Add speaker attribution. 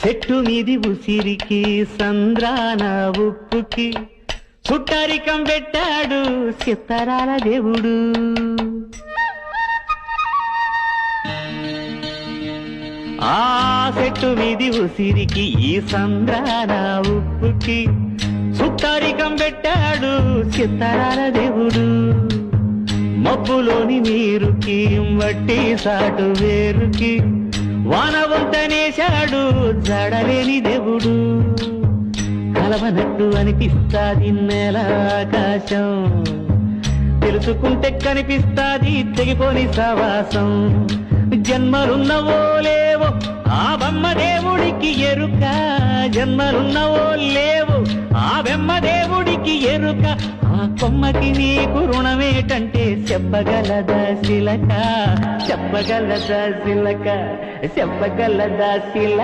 Speaker 1: చెట్టు మీది ఉసిరికి సంద్రాన ఉప్పుకి చుట్టరికం పెట్టాడు చిత్తరాల దేవుడు. ఆ చెట్టు మీది ఉసిరికి ఈ సంద్రాన ఉప్పుకి చుట్టరికం పెట్టాడు చిత్తరాల దేవుడు. మబ్బులోని నీరుకి మట్టి సాటు వేరుకి వానవంతనేశాడు జడలేని దేవుడు. కలవనట్టు అనిపిస్తాది నేల ఆకాశం, తెలుసుకుంటే కనిపిస్తాది తెగిపోని సవాసం. జన్మలున్నవో లేవో ఆ బొమ్మ దేవుడికి ఎరుక, జన్మలున్నవో లేవో ఆ బెమ్మ దేవుడికి ఎరుక. ఆ కొమ్మకి నీకు రుణమేటంటే చెప్పగలదా శిలక, చెప్పగలదా శిలక, చెప్పగలదా శిలక.